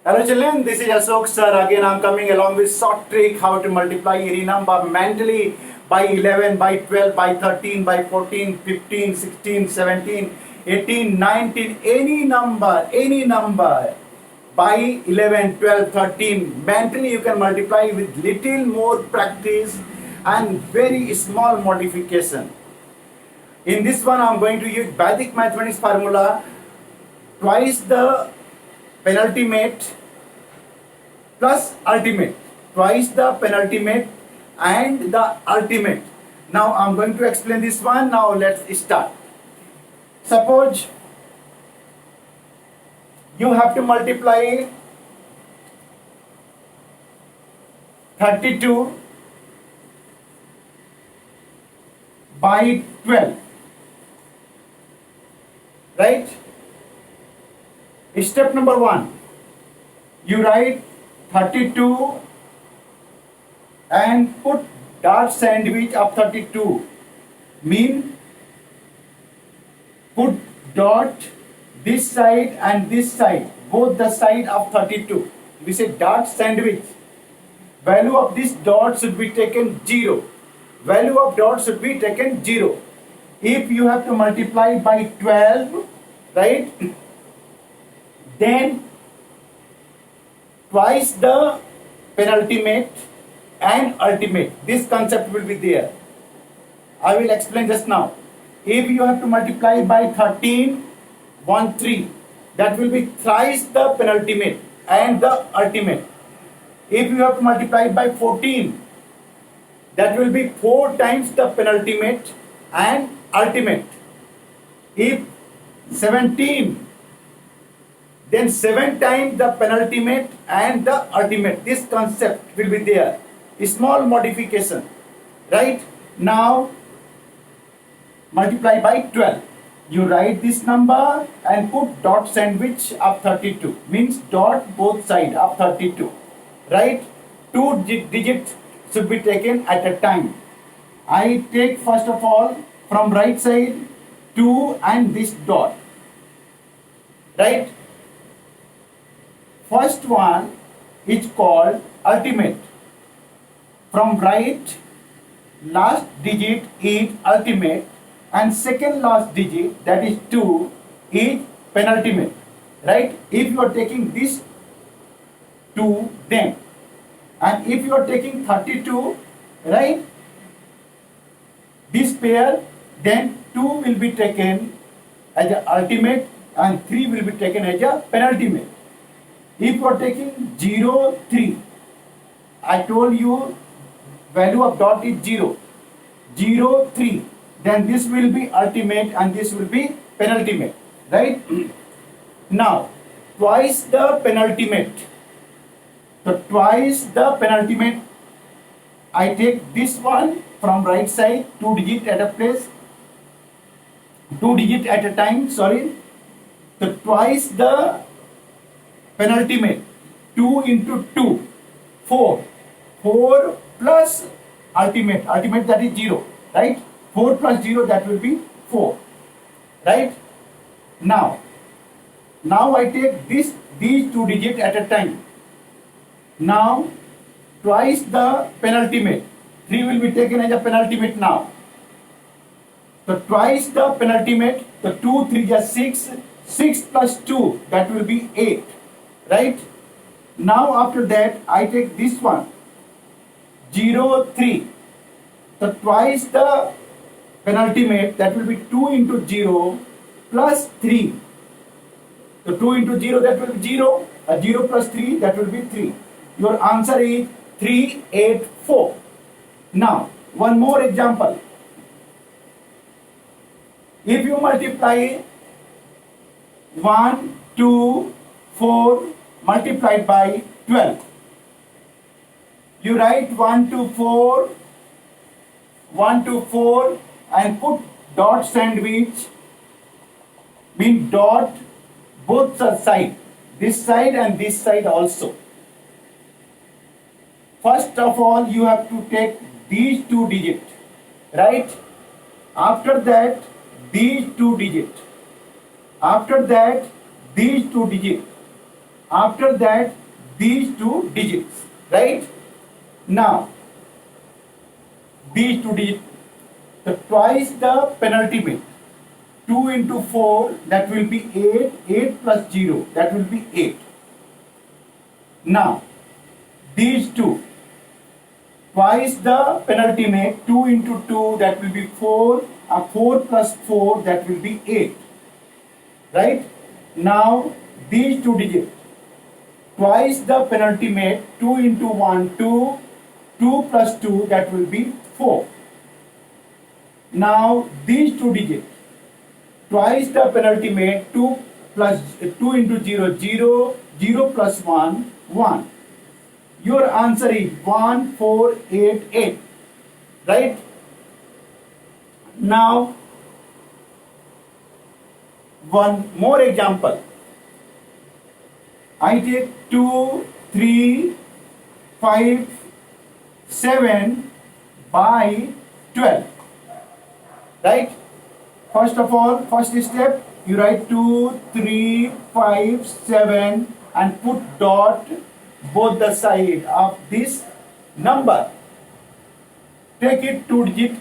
Hello children, this is Ashok sir. Again I am coming along with short trick how to multiply any number mentally by 11, by 12, by 13, by 14, 15, 16, 17, 18, 19, any number by 11, 12, 13. Mentally you can multiply with little more practice and very small modification. In this one I am going to use Vedic mathematics formula, twice the penultimate plus ultimate, twice the penultimate and the ultimate. Now I'm going to explain this one. Now let's start. Suppose you have to multiply 32 by 12, right? Step number 1, you write 32 and put dot sandwich of 32, mean put dot this side and this side, both the side of 32. We say dot sandwich. Value of this dot should be taken 0. Value of dot should be taken 0. If you have to multiply by 12, right, then twice the penultimate and ultimate. This concept will be there. I will explain just now. If you have to multiply by 13, 1, 3, that will be thrice the penultimate and the ultimate. If you have to multiply by 14, that will be 4 times the penultimate and ultimate. If 17, then 7 times the penultimate and the ultimate. This concept will be there. A small modification, right? Now multiply by 12. You write this number and put dot sandwich of 32, means dot both side of 32, right? 2 digits should be taken at a time. I take first of all from right side 2 and this dot, right? First one is called ultimate. From right, last digit is ultimate and second last digit, that is 2, is penultimate, right? If you are taking this 2, then, and if you are taking 32, right, this pair, then 2 will be taken as a ultimate and 3 will be taken as a penultimate. If you are taking 0, 3, I told you value of dot is 0. 0, 3, then this will be ultimate and this will be penultimate, right? Now, twice the penultimate. So, twice the penultimate, I take this one from right side, 2 digit at a place, 2 digit at a time, sorry. So, twice the penultimate, 2 into 2, 4. 4 plus ultimate, ultimate that is 0, right? 4 plus 0, that will be 4, right? Now I take these 2 digits at a time. Now, twice the penultimate, 3 will be taken as a penultimate now. So, twice the penultimate, the 2, 3 is 6, 6 plus 2, that will be 8. Right? Now after that I take this one 0, 3. So twice the penultimate, that will be 2 into 0 plus 3. So 2 into 0, that will be 0. 0 plus 3, that will be 3. Your answer is 3, 8, 4. Now one more example. If you multiply 1, 2, 4 multiplied by 12. You write 1 to 4, 1 to 4 and put dot sandwich, mean dot both sides, this side and this side also. First of all, you have to take these 2 digits, right? After that, these 2 digits. After that, these 2 digits. After that, these two digits, right? Now, these two digits, so twice the penalty bit. 2 into 4, that will be 8. 8 plus 0, that will be 8. Now, these two, twice the penalty make. 2 into 2, that will be 4. 4 plus 4, that will be 8. Right? Now, these two digits, twice the penalty made. 2 into 1, 2. 2 plus 2, that will be 4. Now, these two digits, twice the penalty made. 2 plus 2 into 0, 0. 0 plus 1, 1. Your answer is 1488. Right? Now, one more example. I take 2, 3, 5, 7 by 12. Right? First of all, first step, you write 2, 3, 5, 7 and put dot both the side of this number. Take it 2 digit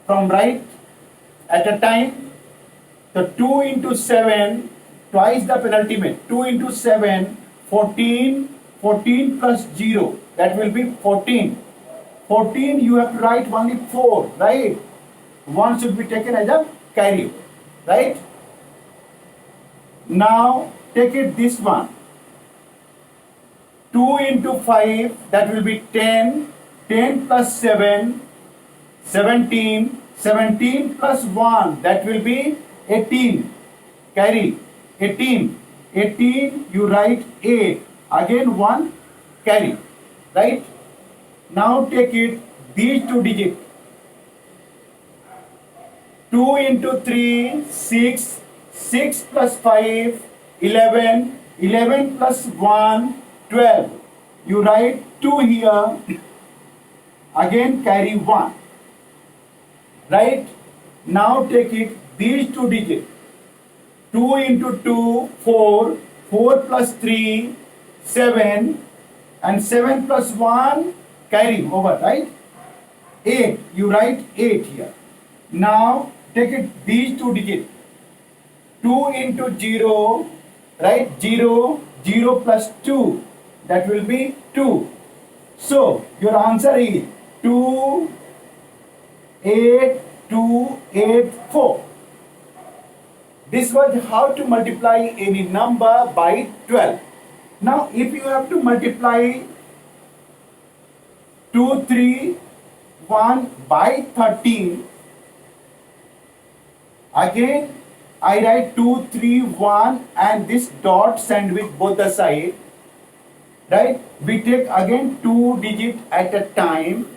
from right at a time. So 2 into 7, twice the penalty made. 2 into 7, 14. 14 plus 0, that will be 14. 14, you have to write only 4, right? 1 should be taken as a carry, right? Now, take it this one. 2 into 5, that will be 10. 10 plus 7, 17. 17 plus 1, that will be 18. Carry. 18. 18, you write 8. Again 1, carry. Right? Now take it, these two digits. 2 into 3, 6. 6 plus 5, 11. 11 plus 1, 12. You write 2 here. Again carry 1. Right? Now take it, these two digits. 2 into 2, 4. 4 plus 3, 7. And 7 plus 1, carry over, right? 8. You write 8 here. Now take it, these two digits. 2 into 0, right? 0. 0 plus 2, that will be 2. So your answer is 2, 8, 2, 8, 4. This was how to multiply any number by 12. Now if you have to multiply 2, 3, 1 by 13, again I write 2, 3, 1 and this dot sandwich both the side. Right? We take again 2 digits at a time.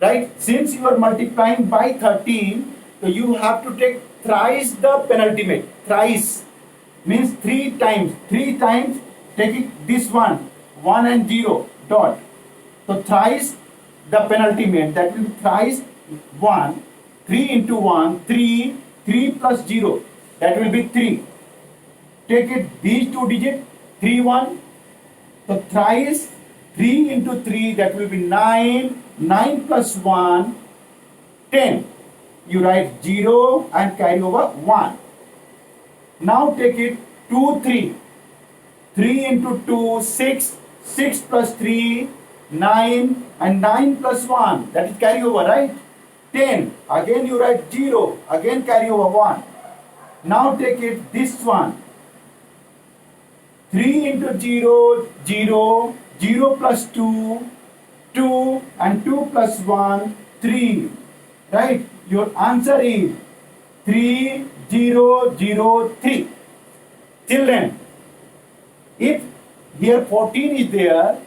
Right? Since you are multiplying by 13, so you have to take thrice the penultimate. Thrice means 3 times. 3 times taking this one, 1 and 0 dot. So thrice the penultimate, that will be thrice 1. 3 into 1, 3. 3 plus 0, that will be 3. Take it, these two digits, 3, 1. So thrice 3 into 3, that will be 9. 9 plus 1, 10. You write 0 and carry over 1. Now take it 2, 3. 3 into 2, 6. 6 plus 3, 9. And 9 plus 1, that is carry over, right? 10. Again you write 0. Again carry over 1. Now take it this one. 3 into 0, 0. 0 plus 2, 2. And 2 plus 1, 3. Right? Your answer is 3003. Children, if here 14 is there,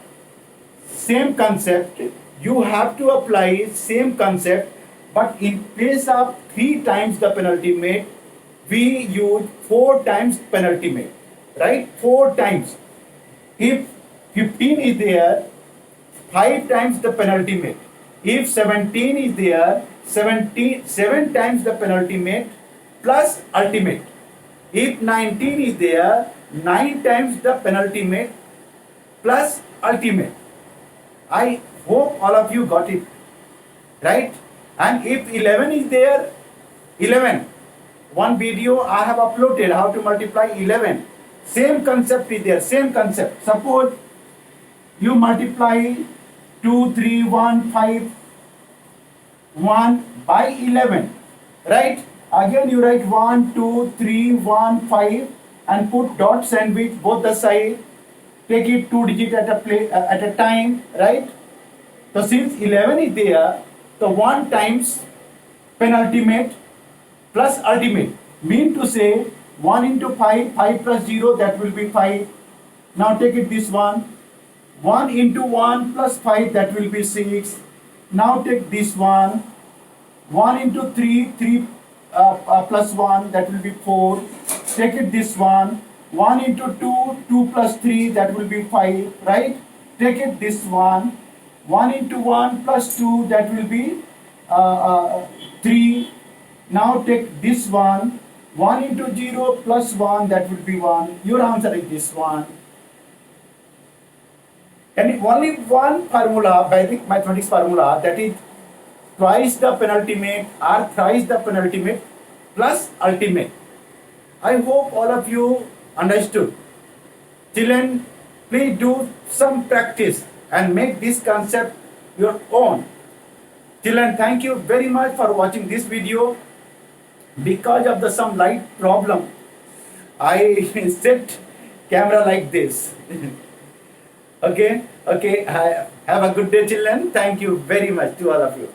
same concept, you have to apply same concept, but in place of 3 times the penalty made, we use 4 times penalty made, right? 4 times. If 15 is there, 5 times the penalty made. If 17 is there, 7 times the penalty made plus ultimate. If 19 is there, 9 times the penultimate plus ultimate. I hope all of you got it, right? And if 11 is there, 11, one video I have uploaded how to multiply 11. Same concept is there, same concept. Suppose you multiply 2, 3, 1, 5, 1 by 11, right? Again you write 1, 2, 3, 1, 5 and put dot sandwich both the side. Take it 2 digit at a time, right? So since 11 is there, so 1 times penultimate plus ultimate. Mean to say 1 into 5, 5 plus 0, that will be 5. Now take it this one. 1 into 1 plus 5, that will be 6. Now take this one. 1 into 3, 3 plus 1, that will be 4. Take it this one. 1 into 2, 2 plus 3, that will be 5, right? Take it this one. 1 into 1 plus 2, that will be 3. Now take this one. 1 into 0 plus 1, that will be 1. Your answer is this one. And only one formula, Vedic mathematics formula, that is twice the penultimate or thrice the penultimate plus ultimate. I hope all of you understood. Children, please do some practice and make this concept your own. Children, thank you very much for watching this video. Because of the some light problem, I set camera like this. Okay, have a good day, children. Thank you very much to all of you.